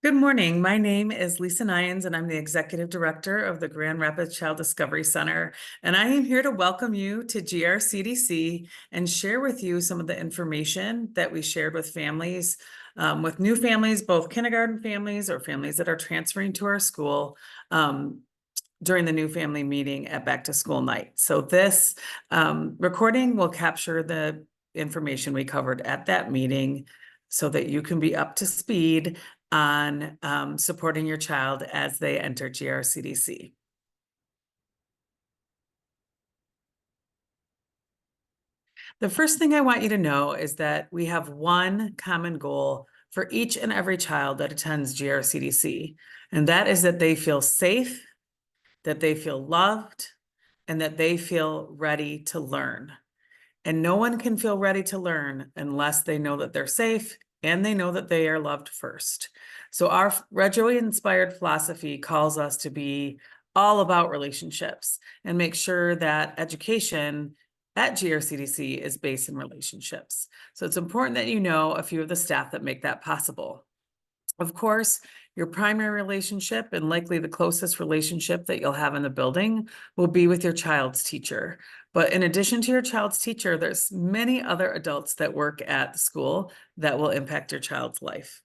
Good morning. My name is Lisa Nyens, and I'm the Executive Director of the Grand Rapids Child Discovery Center. And I am here to welcome you to GRCDC and share with you some of the information that we shared with families, with new families, both kindergarten families or families that are transferring to our school during the new family meeting at Back to School Night. So this recording will capture the information we covered at that meeting so that you can be up to speed on supporting your child as they enter GRCDC. The first thing I want you to know is that we have one common goal for each and every child that attends GRCDC, and that is that they feel safe, that they feel loved, and that they feel ready to learn. And no one can feel ready to learn unless they know that they're safe and they know that they are loved first. So our Reggio-inspired philosophy calls us to be all about relationships and make sure that education at GRCDC is based in relationships. So it's important that you know a few of the staff that make that possible. Of course, your primary relationship and likely the closest relationship that you'll have in the building will be with your child's teacher. But in addition to your child's teacher, there's many other adults that work at the school that will impact your child's life.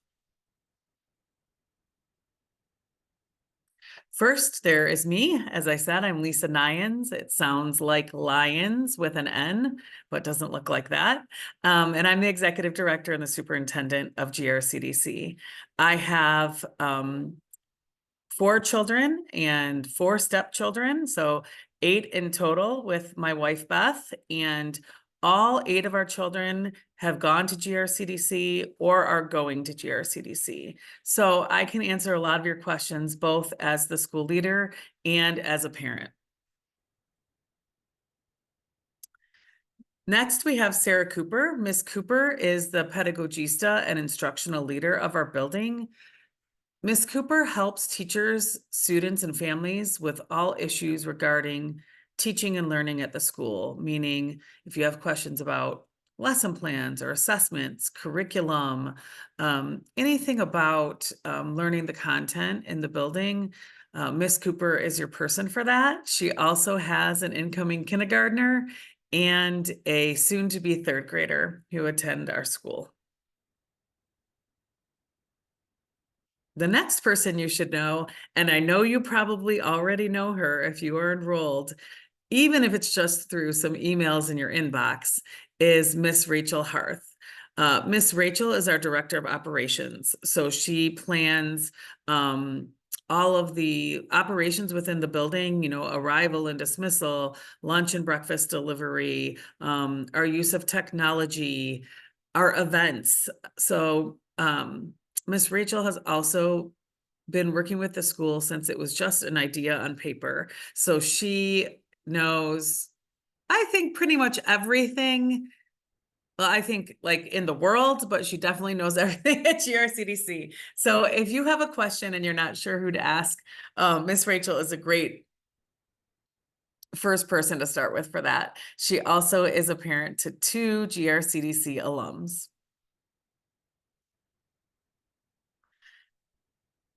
First, there is me. As I said, I'm Lisa Nyens. It sounds like Lions with an N, but doesn't look like that. And I'm the executive director and the superintendent of GRCDC. I have 4 children and 4 stepchildren, so 8 in total with my wife, Beth, and all 8 of our children have gone to GRCDC or are going to GRCDC. So I can answer a lot of your questions, both as the school leader and as a parent. Next, we have Sarah Cooper. Miss Cooper is the pedagogista and instructional leader of our building. Ms. Cooper helps teachers, students, and families with all issues regarding teaching and learning at the school, meaning if you have questions about lesson plans or assessments, curriculum, anything about learning the content in the building, Ms. Cooper is your person for that. She also has an incoming kindergartner and a soon-to-be 3rd grader who attend our school. The next person you should know, and I know you probably already know her if you are enrolled, even if it's just through some emails in your inbox, is Miss Rachel Harth. Miss Rachel is our director of operations. So she plans all of the operations within the building, you know, arrival and dismissal, lunch and breakfast delivery, our use of technology, our events. So Miss Rachel has also been working with the school since it was just an idea on paper. So she knows, I think, pretty much everything. Well, I think like in the world, but she definitely knows everything at GRCDC. So if you have a question and you're not sure who to ask, Miss Rachel is a great first person to start with for that. She also is a parent to 2 GRCDC alums.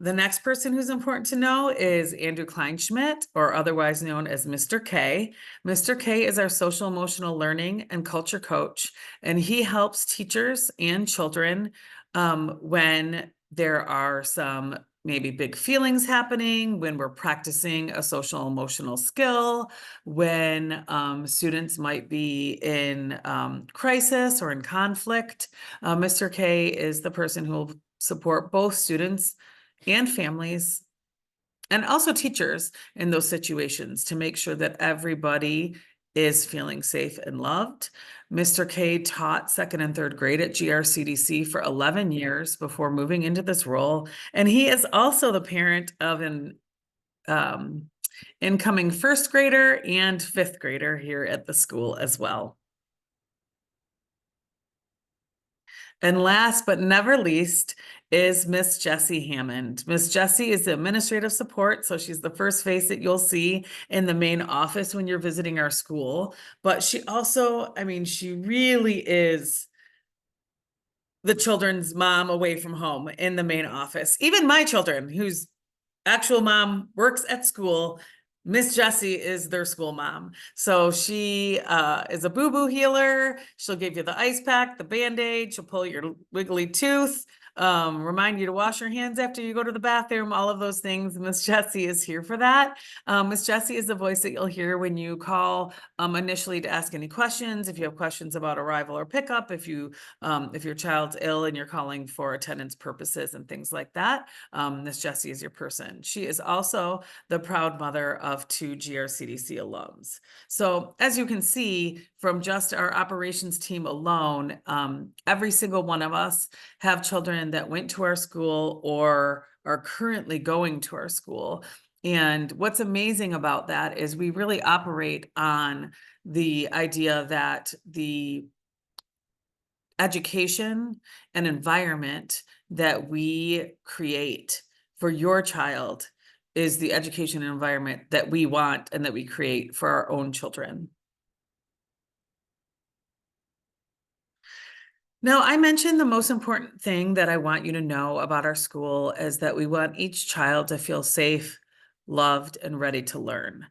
The next person who's important to know is Andrew Kleinschmidt, or otherwise known as Mr. K. Mr. K is our social emotional learning and culture coach, and he helps teachers and children when there are some maybe big feelings happening, when we're practicing a social emotional skill, when students might be in crisis or in conflict. Mr. K is the person who will support both students and families, and also teachers in those situations to make sure that everybody is feeling safe and loved. Mr. K taught 2nd and 3rd grade at GRCDC for 11 years before moving into this role. And he is also the parent of an incoming 1st grader and 5th grader here at the school as well. And last but never least is Miss Jessie Hammond. Miss Jessie is the administrative support, so she's the first face that you'll see in the main office when you're visiting our school. But she also, I mean, she really is the children's mom away from home in the main office. Even my children, whose actual mom works at school, Miss Jessie is their school mom. So she is a boo-boo healer. She'll give you the ice pack, the Band-Aid. She'll pull your wiggly tooth, remind you to wash your hands after you go to the bathroom, all of those things. Miss Jessie is here for that. Miss Jessie is the voice that you'll hear when you call initially to ask any questions. If you have questions about arrival or pickup, if your child's ill and you're calling for attendance purposes and things like that, Miss Jessie is your person. She is also the proud mother of 2 GRCDC alums. So as you can see from just our operations team alone, every single one of us have children that went to our school or are currently going to our school. And what's amazing about that is we really operate on the idea that the education and environment that we create for your child is the education and environment that we want and that we create for our own children. Now, I mentioned the most important thing that I want you to know about our school is that we want each child to feel safe, loved, and ready to learn.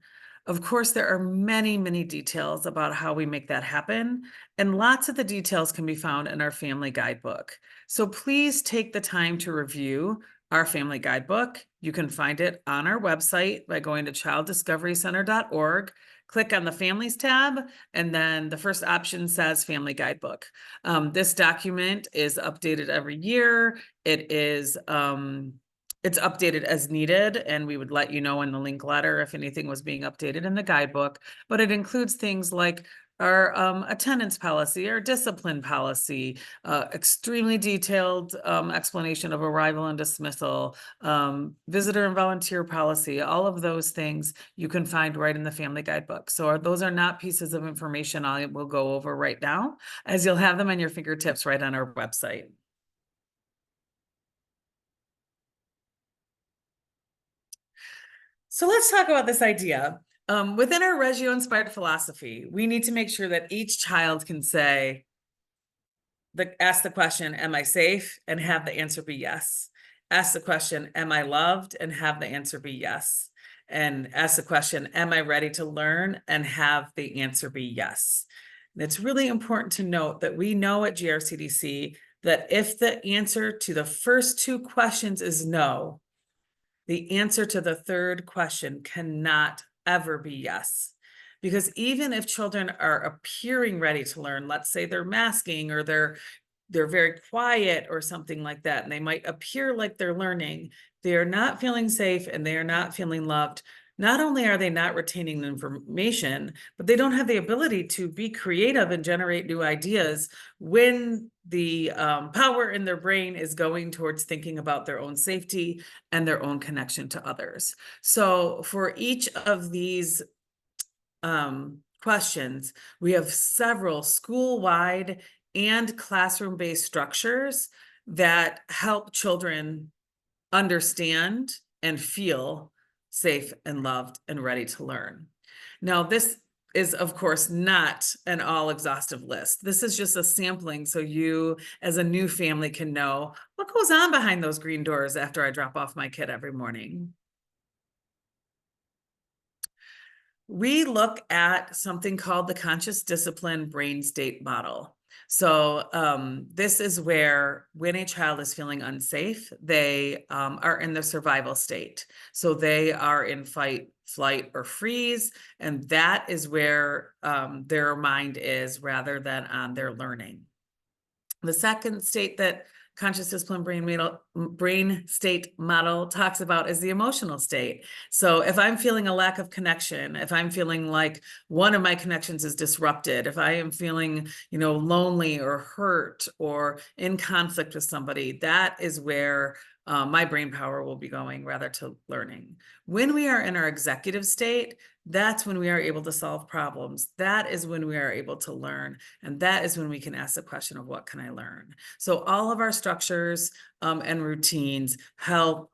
Of course, there are many, many details about how we make that happen, and lots of the details can be found in our family guidebook. So please take the time to review our family guidebook. You can find it on our website by going to childdiscoverycenter.org. Click on the Families tab, and then the first option says Family Guidebook. This document is updated every year. It's updated as needed, and we would let you know in the link letter if anything was being updated in the guidebook, but it includes things like our attendance policy, our discipline policy, extremely detailed explanation of arrival and dismissal, visitor and volunteer policy, all of those things you can find right in the family guidebook. So those are not pieces of information I will go over right now, as you'll have them on your fingertips right on our website. So let's talk about this idea. Within our Reggio-inspired philosophy, we need to make sure that each child can ask the question, am I safe? And have the answer be yes. Ask the question, am I loved? And have the answer be yes. And ask the question, am I ready to learn? And have the answer be yes. And it's really important to note that we know at GRCDC that if the answer to the first 2 questions is no, the answer to the third question cannot ever be yes. Because even if children are appearing ready to learn, let's say they're masking or they're very quiet or something like that, and they might appear like they're learning, they are not feeling safe and they are not feeling loved. Not only are they not retaining the information, but they don't have the ability to be creative and generate new ideas when the power in their brain is going towards thinking about their own safety and their own connection to others. So for each of these questions, we have several school-wide and classroom-based structures that help children understand and feel safe and loved and ready to learn. Now, this is, of course, not an all-exhaustive list. This is just a sampling so you, as a new family, can know what goes on behind those green doors after I drop off my kid every morning. We look at something called the conscious discipline brain state model. So this is where when a child is feeling unsafe, they are in the survival state. So they are in fight, flight, or freeze, and that is where their mind is rather than on their learning. The second state that conscious discipline brain state model talks about is the emotional state. So if I'm feeling a lack of connection, if I'm feeling like one of my connections is disrupted, if I am feeling, lonely or hurt or in conflict with somebody, that is where my brain power will be going rather to learning. When we are in our executive state, that's when we are able to solve problems. That is when we are able to learn. And that is when we can ask the question of what can I learn? So all of our structures and routines help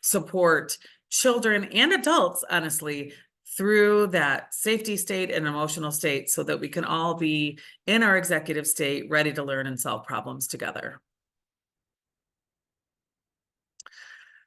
support children and adults, honestly, through that safety state and emotional state so that we can all be in our executive state, ready to learn and solve problems together.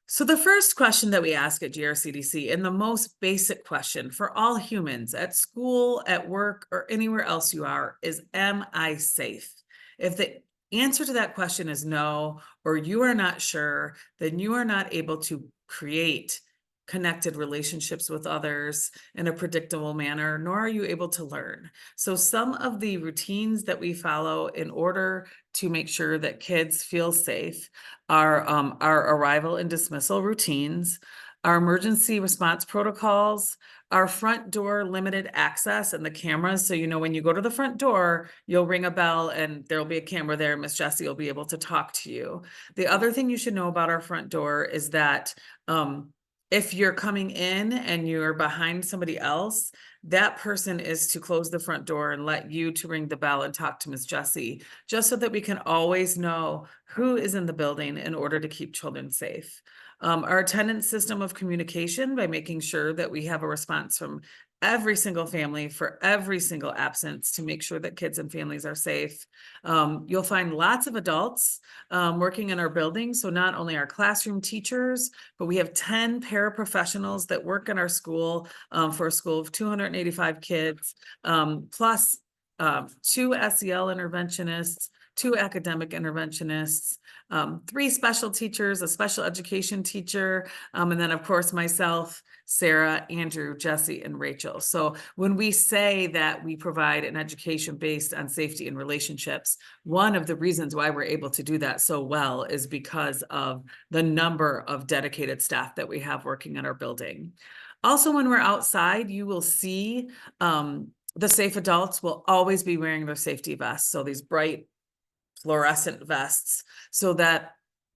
So the first question that we ask at GRCDC, and the most basic question for all humans at school, at work, or anywhere else you are, is, am I safe? If the answer to that question is no, or you are not sure, then you are not able to create connected relationships with others in a predictable manner, nor are you able to learn. So some of the routines that we follow in order to make sure that kids feel safe are our arrival and dismissal routines, our emergency response protocols, our front door limited access and the cameras. So, when you go to the front door, you'll ring a bell and there'll be a camera there. Miss Jessie will be able to talk to you. The other thing you should know about our front door is that if you're coming in and you're behind somebody else, that person is to close the front door and let you to ring the bell and talk to Miss Jessie, just so that we can always know who is in the building in order to keep children safe. Our attendance system of communication, by making sure that we have a response from every single family for every single absence to make sure that kids and families are safe. You'll find lots of adults working in our building. So not only our classroom teachers, but we have 10 paraprofessionals that work in our school for a school of 285 kids, plus 2 SEL interventionists, 2 academic interventionists, 3 special teachers, a special education teacher, and then of course myself, Sarah, Andrew, Jesse, and Rachel. So when we say that we provide an education based on safety and relationships, one of the reasons why we're able to do that so well is because of the number of dedicated staff that we have working in our building. Also, when we're outside, you will see the safe adults will always be wearing their safety vests. So these bright fluorescent vests, so that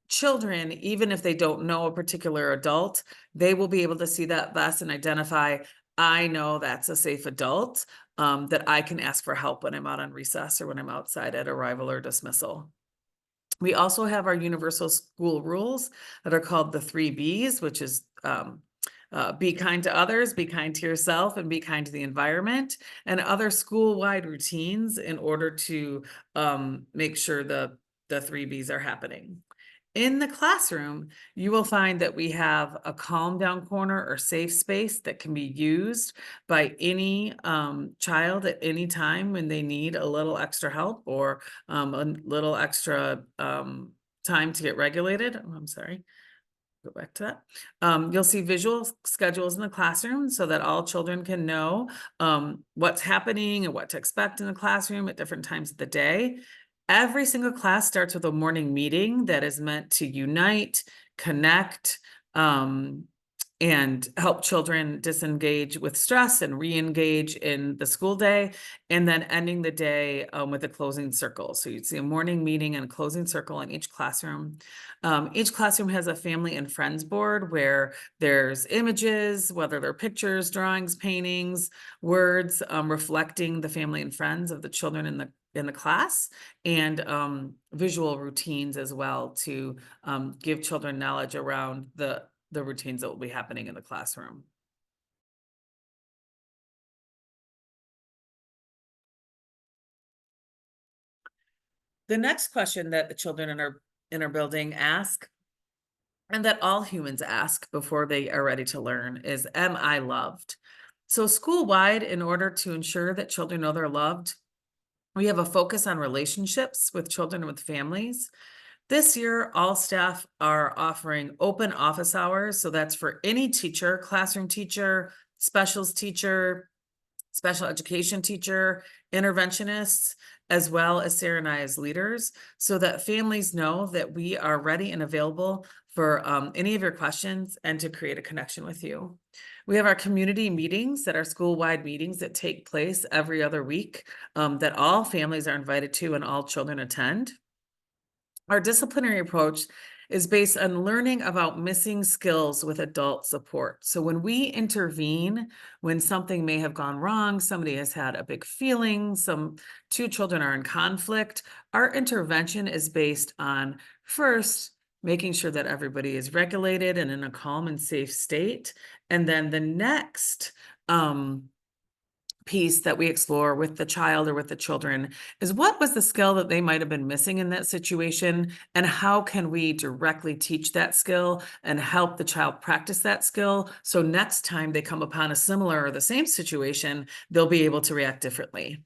children, even if they don't know a particular adult, they will be able to see that vest and identify, I know that's a safe adult, that I can ask for help when I'm out on recess or when I'm outside at arrival or dismissal. We also have our universal school rules that are called the 3 Bs, which is be kind to others, be kind to yourself, and be kind to the environment, and other school-wide routines in order to make sure the 3 Bs are happening. In the classroom, you will find that we have a calm down corner or safe space that can be used by any child at any time when they need a little extra help or a little extra time to get regulated. Oh, I'm sorry. Go back to that. You'll see visual schedules in the classroom so that all children can know what's happening and what to expect in the classroom at different times of the day. Every single class starts with a morning meeting that is meant to unite, connect, and help children disengage with stress and re-engage in the school day, and then ending the day with a closing circle. So you'd see a morning meeting and a closing circle in each classroom. Each classroom has a family and friends board where there's images, whether they're pictures, drawings, paintings, words, reflecting the family and friends of the children in the class, and visual routines as well to give children knowledge around the routines that will be happening in the classroom. The next question that the children in our building ask, and that all humans ask before they are ready to learn, is, am I loved? So school-wide, in order to ensure that children know they're loved, we have a focus on relationships with children and with families. This year, all staff are offering open office hours. So that's for any teacher, classroom teacher, specials teacher, special education teacher, interventionists, as well as Sarah and I as leaders, so that families know that we are ready and available for any of your questions and to create a connection with you. We have our community meetings that are school-wide meetings that take place every other week that all families are invited to and all children attend. Our disciplinary approach is based on learning about missing skills with adult support. So when we intervene, when something may have gone wrong, somebody has had a big feeling, two children are in conflict, our intervention is based on, first, making sure that everybody is regulated and in a calm and safe state. And then the next piece that we explore with the child or with the children is what was the skill that they might have been missing in that situation, and how can we directly teach that skill and help the child practice that skill so next time they come upon a similar or the same situation, they'll be able to react differently.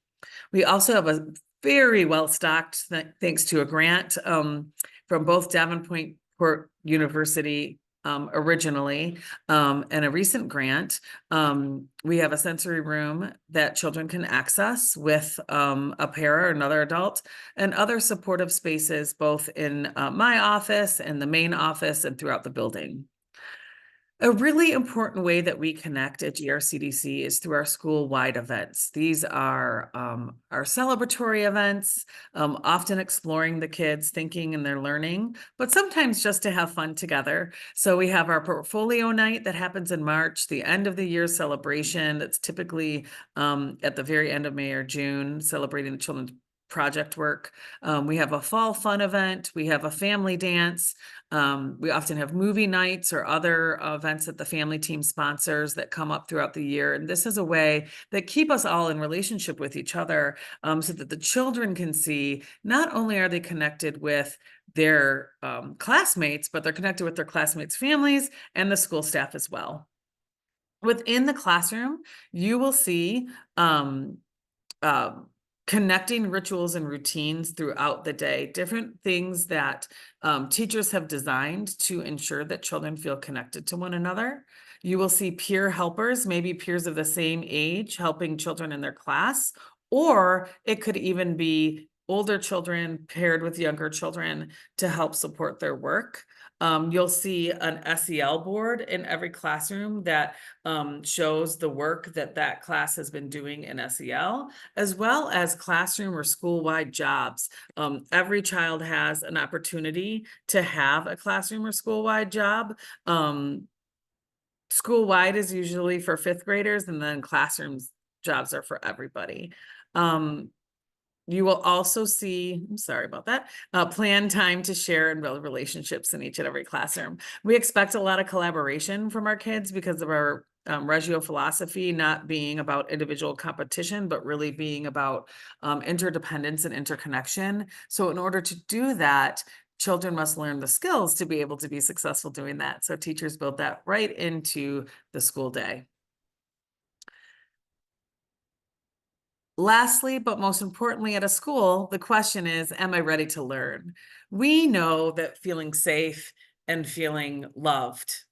We also have a very well-stocked, thanks to a grant from both Davenport University originally, and a recent grant. We have a sensory room that children can access with a para or another adult, and other supportive spaces, both in my office and the main office and throughout the building. A really important way that we connect at GRCDC is through our school-wide events. These are our celebratory events, often exploring the kids' thinking and their learning, but sometimes just to have fun together. So we have our portfolio night that happens in March, the end of the year celebration that's typically at the very end of May or June, celebrating the children's project work. We have a fall fun event. We have a family dance. We often have movie nights or other events that the family team sponsors that come up throughout the year. And this is a way that keep us all in relationship with each other, so that the children can see not only are they connected with their classmates, but they're connected with their classmates' families and the school staff as well. Within the classroom, you will see connecting rituals and routines throughout the day, different things that teachers have designed to ensure that children feel connected to one another. You will see peer helpers, maybe peers of the same age, helping children in their class, or it could even be older children paired with younger children to help support their work. You'll see an SEL board in every classroom that shows the work that that class has been doing in SEL, as well as classroom or school-wide jobs. Every child has an opportunity to have a classroom or school-wide job. School-wide is usually for fifth graders, and then classrooms jobs are for everybody. You will also see, I'm sorry about that, plan time to share and build relationships in each and every classroom. We expect a lot of collaboration from our kids because of our Reggio philosophy not being about individual competition, but really being about interdependence and interconnection. So in order to do that, children must learn the skills to be able to be successful doing that. So teachers build that right into the school day. Lastly, but most importantly, at a school, the question is, am I ready to learn? We know that feeling safe and feeling loved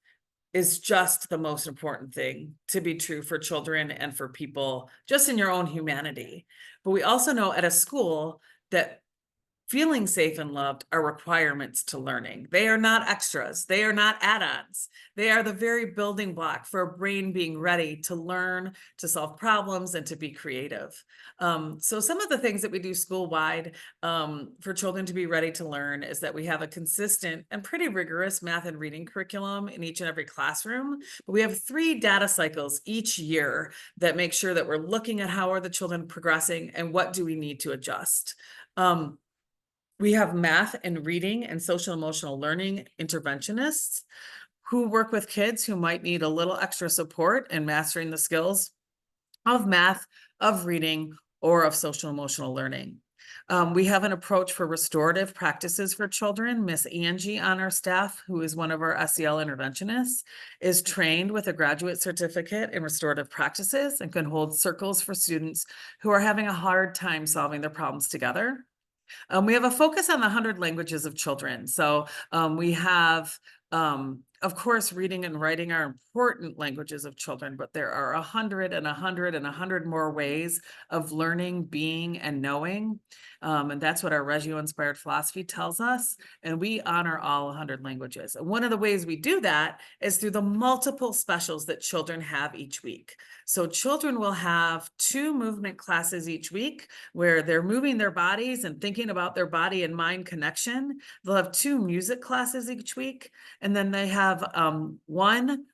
is just the most important thing to be true for children and for people just in your own humanity. But we also know at a school that feeling safe and loved are requirements to learning. They are not extras. They are not add-ons. They are the very building block for a brain being ready to learn, to solve problems, and to be creative. So some of the things that we do school-wide for children to be ready to learn is that we have a consistent and pretty rigorous math and reading curriculum in each and every classroom. But we have 3 data cycles each year that make sure that we're looking at how are the children progressing and what do we need to adjust. We have math and reading and social emotional learning interventionists who work with kids who might need a little extra support in mastering the skills of math, of reading, or of social emotional learning. We have an approach for restorative practices for children. Miss Angie on our staff, who is one of our SEL interventionists, is trained with a graduate certificate in restorative practices and can hold circles for students who are having a hard time solving their problems together. We have a focus on the 100 languages of children. So we have, of course, reading and writing are important languages of children, but there are 100 and 100 and 100 more ways of learning, being, and knowing. And that's what our Reggio-inspired philosophy tells us. And we honor all 100 languages. And one of the ways we do that is through the multiple specials that children have each week. So children will have 2 movement classes each week where they're moving their bodies and thinking about their body and mind connection. They'll have 2 music classes each week. And then they have 1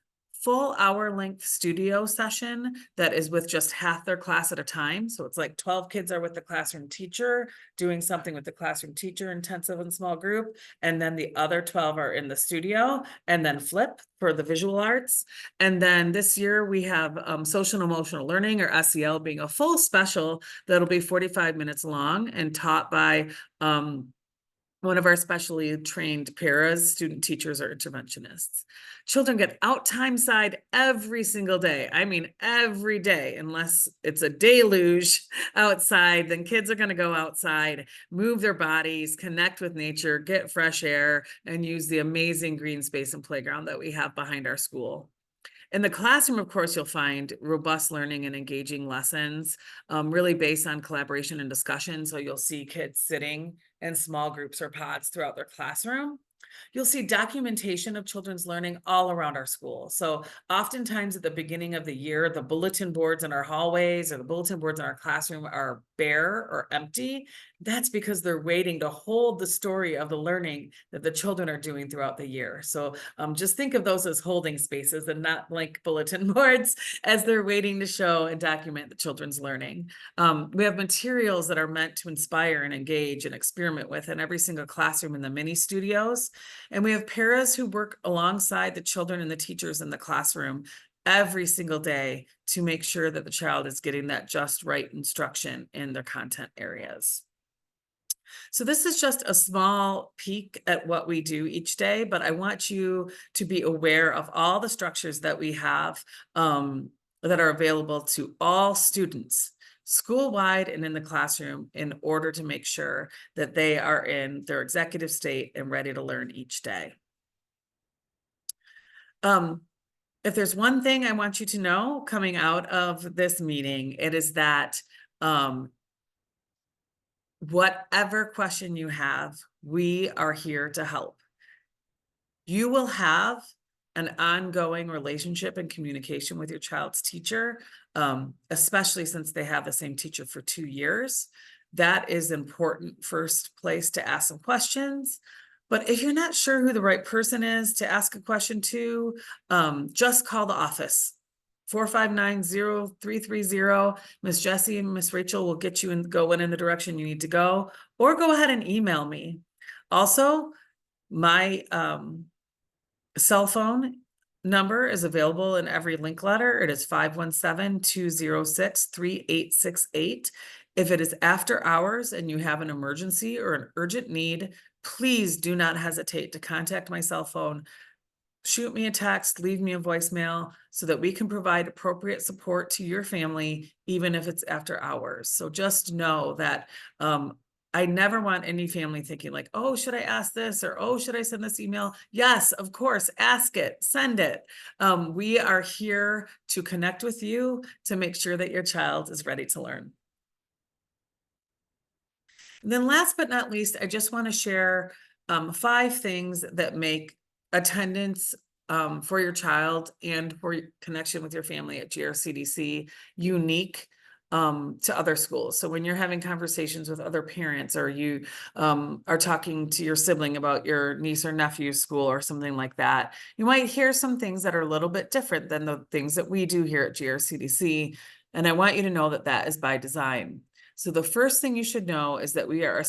full hour length studio session that is with just half their class at a time. So it's like 12 kids are with the classroom teacher, doing something with the classroom teacher, intensive and small group. And then the other 12 are in the studio, and then flip for the visual arts. And then this year we have social and emotional learning, or SEL, being a full special that'll be 45 minutes long and taught by one of our specially trained paras, student teachers, or interventionists. Children get out time side every single day. I mean, every day, unless it's a deluge outside, then kids are going to go outside, move their bodies, connect with nature, get fresh air, and use the amazing green space and playground that we have behind our school. In the classroom, of course, you'll find robust learning and engaging lessons, really based on collaboration and discussion. So you'll see kids sitting in small groups or pods throughout their classroom. You'll see documentation of children's learning all around our school. So oftentimes at the beginning of the year, the bulletin boards in our hallways or the bulletin boards in our classroom are bare or empty. That's because they're waiting to hold the story of the learning that the children are doing throughout the year. So just think of those as holding spaces and not blank bulletin boards, as they're waiting to show and document the children's learning. We have materials that are meant to inspire and engage and experiment with in every single classroom in the mini studios. And we have paras who work alongside the children and the teachers in the classroom every single day to make sure that the child is getting that just right instruction in their content areas. So this is just a small peek at what we do each day, but I want you to be aware of all the structures that we have that are available to all students, school-wide and in the classroom, in order to make sure that they are in their executive state and ready to learn each day. If there's one thing I want you to know coming out of this meeting, it is that whatever question you have, we are here to help. You will have an ongoing relationship and communication with your child's teacher, especially since they have the same teacher for 2 years. That is important first place to ask some questions. But if you're not sure who the right person is to ask a question to, just call the office. 459-0330. Miss Jessie and Miss Rachel will get you and going in the direction you need to go, or go ahead and email me. Also, my cell phone number is available in every link letter. It is 517-206-3868. If it is after hours and you have an emergency or an urgent need, please do not hesitate to contact my cell phone. Shoot me a text, leave me a voicemail, so that we can provide appropriate support to your family, even if it's after hours. So just know that I never want any family thinking like, oh, should I ask this? Or, oh, should I send this email? Yes, of course, ask it, send it. We are here to connect with you to make sure that your child is ready to learn. And then last but not least, I just want to share 5 things that make attendance for your child and for your connection with your family at GRCDC unique to other schools. So when you're having conversations with other parents, or you are talking to your sibling about your niece or nephew's school or something like that, you might hear some things that are a little bit different than the things that we do here at GRCDC. And I want you to know that that is by design. So the first thing you should know is that we are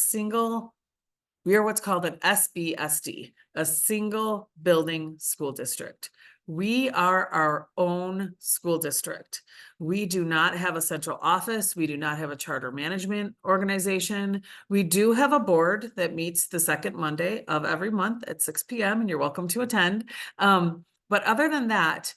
what's called an SBSD, a single building school district. We are our own school district. We do not have a central office. We do not have a charter management organization. We do have a board that meets the second Monday of every month at 6 p.m. and you're welcome to attend. But other than that,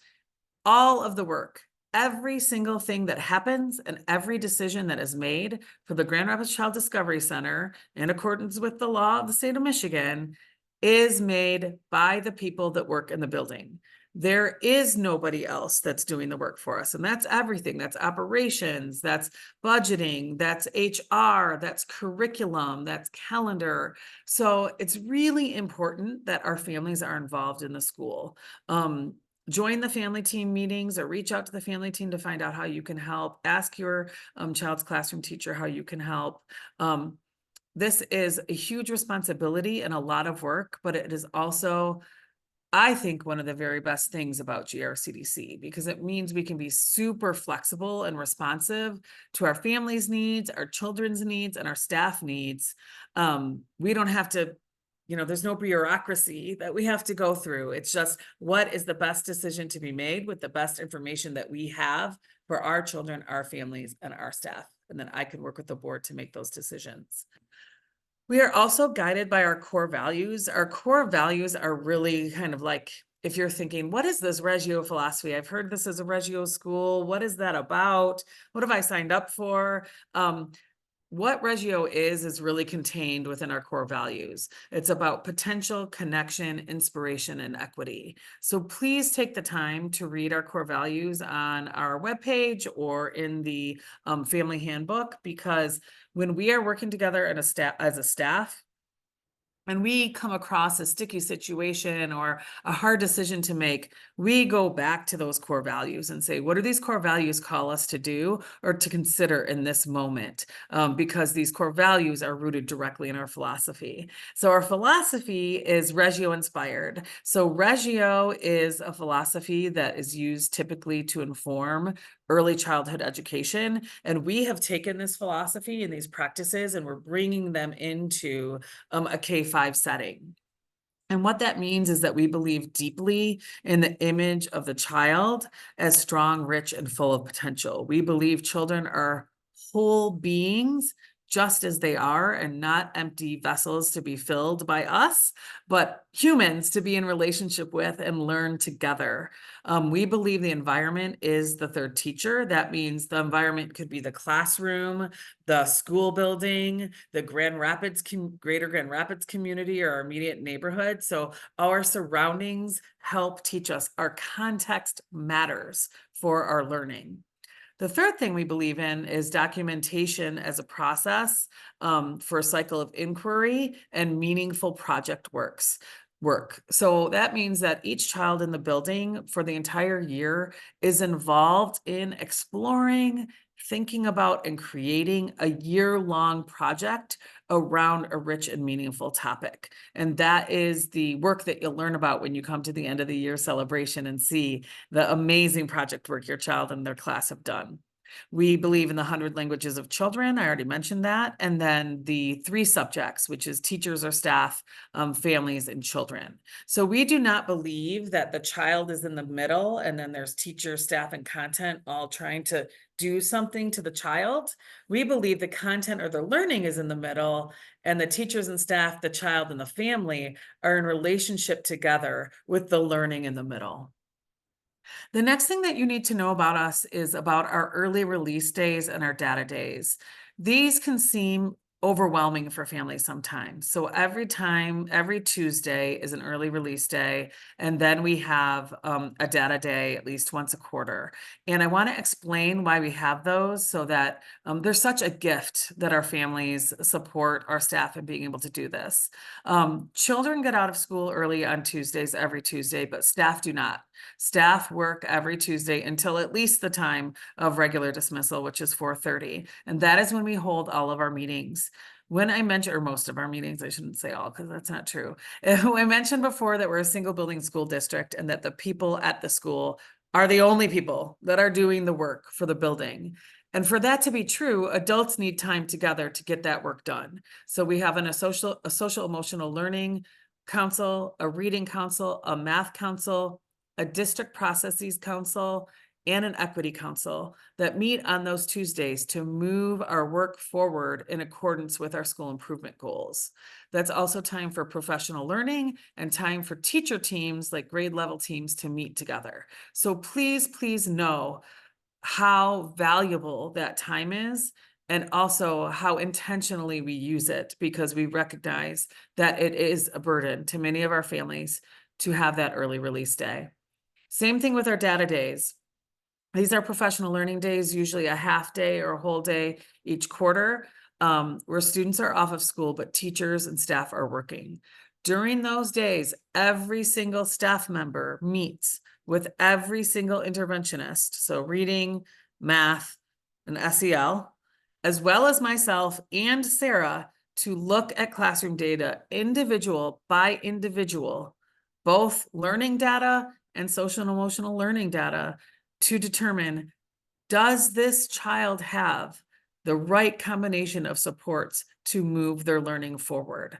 all of the work, every single thing that happens and every decision that is made for the Grand Rapids Child Discovery Center, in accordance with the law of the state of Michigan, is made by the people that work in the building. There is nobody else that's doing the work for us. And that's everything. That's operations, that's budgeting, that's HR, that's curriculum, that's calendar. So it's really important that our families are involved in the school. Join the family team meetings, or reach out to the family team to find out how you can help. Ask your child's classroom teacher how you can help. This is a huge responsibility and a lot of work, but it is also I think, one of the very best things about GRCDC, because it means we can be super flexible and responsive to our families' needs, our children's needs, and our staff needs. We don't have to, there's no bureaucracy that we have to go through. It's just, what is the best decision to be made with the best information that we have for our children, our families, and our staff? And then I can work with the board to make those decisions. We are also guided by our core values. Our core values are really kind of like, if you're thinking, what is this Reggio philosophy? I've heard this as a Reggio school. What is that about? What have I signed up for? What Reggio is really contained within our core values. It's about potential, connection, inspiration, and equity. So please take the time to read our core values on our webpage or in the family handbook, because when we are working together as a staff, and we come across a sticky situation or a hard decision to make, we go back to those core values and say, what do these core values call us to do or to consider in this moment? Because these core values are rooted directly in our philosophy. So our philosophy is Reggio inspired. So Reggio is a philosophy that is used typically to inform early childhood education. And we have taken this philosophy and these practices and we're bringing them into a K-5 setting. And what that means is that we believe deeply in the image of the child as strong, rich, and full of potential. We believe children are whole beings just as they are, and not empty vessels to be filled by us, but humans to be in relationship with and learn together. We believe the environment is the third teacher. That means the environment could be the classroom, the school building, the greater Grand Rapids community, or our immediate neighborhood. So our surroundings help teach us. Our context matters for our learning. The third thing we believe in is documentation as a process for a cycle of inquiry and meaningful project work. So that means that each child in the building for the entire year is involved in exploring, thinking about, and creating a year-long project around a rich and meaningful topic. And that is the work that you'll learn about when you come to the end of the year celebration and see the amazing project work your child and their class have done. We believe in the 100 languages of children. I already mentioned that. And then the 3 subjects, which is teachers or staff, families, and children. So we do not believe that the child is in the middle and then there's teacher, staff, and content all trying to do something to the child. We believe the content or the learning is in the middle, and the teachers and staff, the child, and the family are in relationship together with the learning in the middle. The next thing that you need to know about us is about our early release days and our data days. These can seem overwhelming for families sometimes. So every Tuesday is an early release day, and then we have a data day at least once a quarter. And I want to explain why we have those, so that there's such a gift that our families support our staff in being able to do this. Children get out of school early on Tuesdays every Tuesday, but staff do not. Staff work every Tuesday until at least the time of regular dismissal, which is 4:30. And that is when we hold all of our meetings. When I mentioned, or most of our meetings, I shouldn't say all because that's not true. I mentioned before that we're a single building school district and that the people at the school are the only people that are doing the work for the building. And for that to be true, adults need time together to get that work done. So we have a social emotional learning council, a reading council, a math council, a district processes council, and an equity council that meet on those Tuesdays to move our work forward in accordance with our school improvement goals. That's also time for professional learning and time for teacher teams, like grade level teams, to meet together. So please know how valuable that time is, and also how intentionally we use it, because we recognize that it is a burden to many of our families to have that early release day. Same thing with our data days. These are professional learning days, usually a half day or a whole day each quarter, where students are off of school, but teachers and staff are working. During those days, every single staff member meets with every single interventionist, so reading, math, and SEL, as well as myself and Sarah, to look at classroom data individual by individual both learning data and social and emotional learning data to determine, does this child have the right combination of supports to move their learning forward?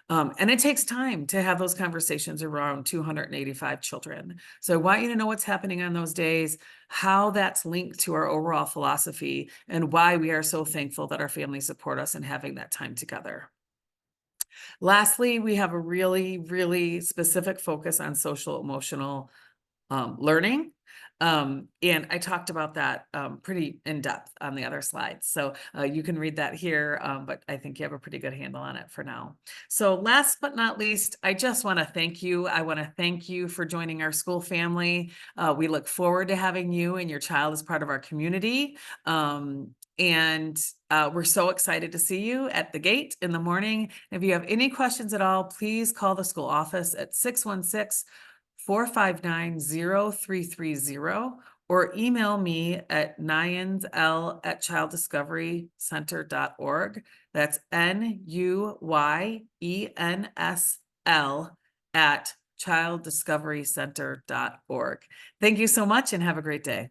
And it takes time to have those conversations around 285 children. So I want you to know what's happening on those days, how that's linked to our overall philosophy, and why we are so thankful that our families support us in having that time together. Lastly, we have a really, really specific focus on social emotional learning. And I talked about that pretty in depth on the other slides. So you can read that here, but I think you have a pretty good handle on it for now. So last but not least, I just want to thank you. I want to thank you for joining our school family. We look forward to having you and your child as part of our community. And we're so excited to see you at the gate in the morning. If you have any questions at all, please call the school office at 616-459-0330 or email me at nuyensl@childdiscoverycenter.org. That's NUYENSL at childdiscoverycenter.org. Thank you so much and have a great day.